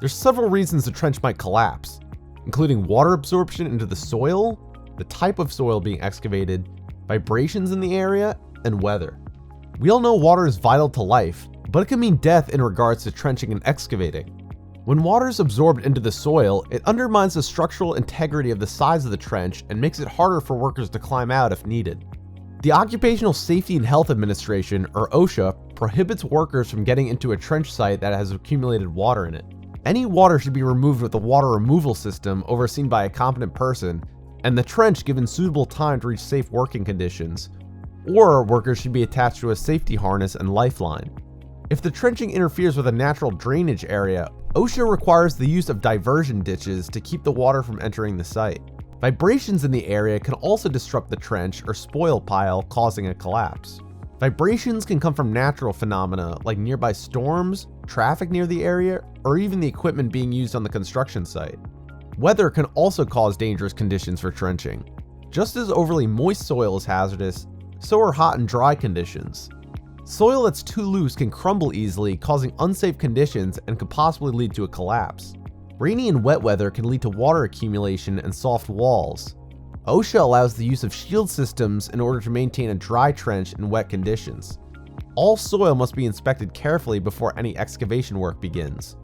There's several reasons the trench might collapse, including water absorption into the soil, the type of soil being excavated, vibrations in the area, and weather. We all know water is vital to life, but it can mean death in regards to trenching and excavating. When water is absorbed into the soil, it undermines the structural integrity of the sides of the trench and makes it harder for workers to climb out if needed. The Occupational Safety and Health Administration, or OSHA, prohibits workers from getting into a trench site that has accumulated water in it. Any water should be removed with a water removal system overseen by a competent person, and the trench given suitable time to reach safe working conditions, or workers should be attached to a safety harness and lifeline. If the trenching interferes with a natural drainage area, OSHA requires the use of diversion ditches to keep the water from entering the site. Vibrations in the area can also disrupt the trench or spoil pile, causing a collapse. Vibrations can come from natural phenomena like nearby storms, traffic near the area, or even the equipment being used on the construction site. Weather can also cause dangerous conditions for trenching. Just as overly moist soil is hazardous, so are hot and dry conditions. Soil that's too loose can crumble easily, causing unsafe conditions and could possibly lead to a collapse. Rainy and wet weather can lead to water accumulation and soft walls. OSHA allows the use of shield systems in order to maintain a dry trench in wet conditions. All soil must be inspected carefully before any excavation work begins.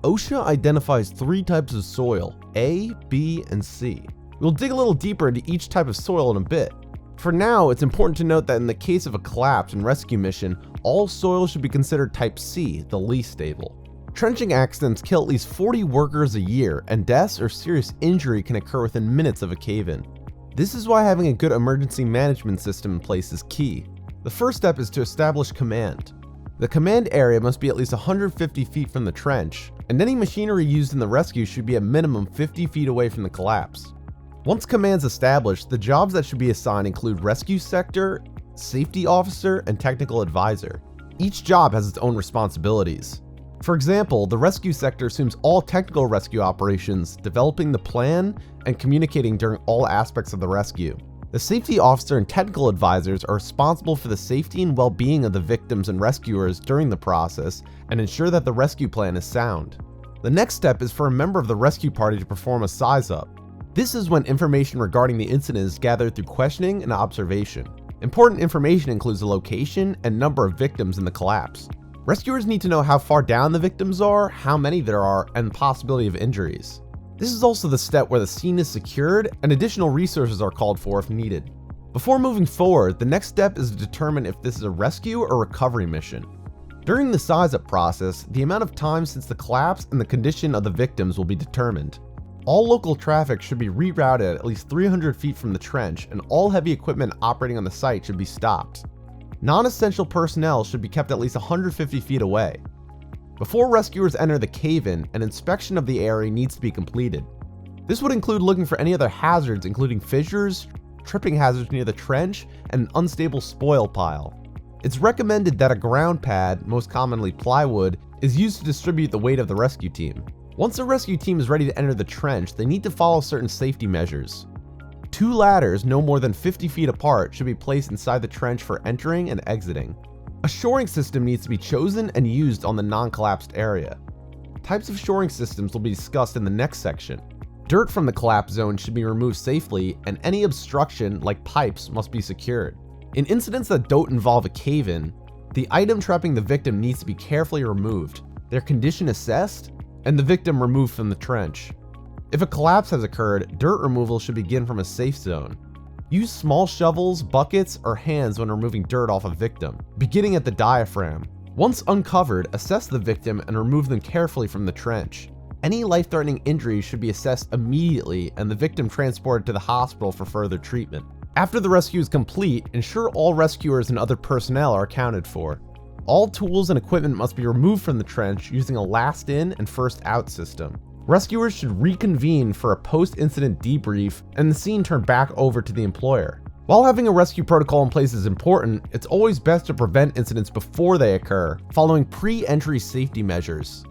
OSHA identifies 3 types of soil, A, B, and C. We'll dig a little deeper into each type of soil in a bit. For now, it's important to note that in the case of a collapse and rescue mission, all soil should be considered type C, the least stable. Trenching accidents kill at least 40 workers a year, and deaths or serious injury can occur within minutes of a cave-in. This is why having a good emergency management system in place is key. The first step is to establish command. The command area must be at least 150 feet from the trench, and any machinery used in the rescue should be a minimum 50 feet away from the collapse. Once command's established, the jobs that should be assigned include rescue sector, safety officer, and technical advisor. Each job has its own responsibilities. For example, the rescue sector assumes all technical rescue operations, developing the plan, and communicating during all aspects of the rescue. The safety officer and technical advisors are responsible for the safety and well-being of the victims and rescuers during the process and ensure that the rescue plan is sound. The next step is for a member of the rescue party to perform a size-up. This is when information regarding the incident is gathered through questioning and observation. Important information includes the location and number of victims in the collapse. Rescuers need to know how far down the victims are, how many there are, and the possibility of injuries. This is also the step where the scene is secured and additional resources are called for if needed. Before moving forward, the next step is to determine if this is a rescue or recovery mission. During the size-up process, the amount of time since the collapse and the condition of the victims will be determined. All local traffic should be rerouted at least 300 feet from the trench, and all heavy equipment operating on the site should be stopped. Non-essential personnel should be kept at least 150 feet away. Before rescuers enter the cave-in, an inspection of the area needs to be completed. This would include looking for any other hazards, including fissures, tripping hazards near the trench, and an unstable spoil pile. It's recommended that a ground pad, most commonly plywood, is used to distribute the weight of the rescue team. Once the rescue team is ready to enter the trench, they need to follow certain safety measures. 2 ladders no more than 50 feet apart should be placed inside the trench for entering and exiting. A shoring system needs to be chosen and used on the non-collapsed area. Types of shoring systems will be discussed in the next section. Dirt from the collapse zone should be removed safely, and any obstruction, like pipes, must be secured. In incidents that don't involve a cave-in, the item trapping the victim needs to be carefully removed, their condition assessed, and the victim removed from the trench. If a collapse has occurred, dirt removal should begin from a safe zone. Use small shovels, buckets, or hands when removing dirt off a victim, beginning at the diaphragm. Once uncovered, assess the victim and remove them carefully from the trench. Any life-threatening injuries should be assessed immediately and the victim transported to the hospital for further treatment. After the rescue is complete, ensure all rescuers and other personnel are accounted for. All tools and equipment must be removed from the trench using a last in and first out system. Rescuers should reconvene for a post-incident debrief and the scene turned back over to the employer. While having a rescue protocol in place is important, it's always best to prevent incidents before they occur, following pre-entry safety measures.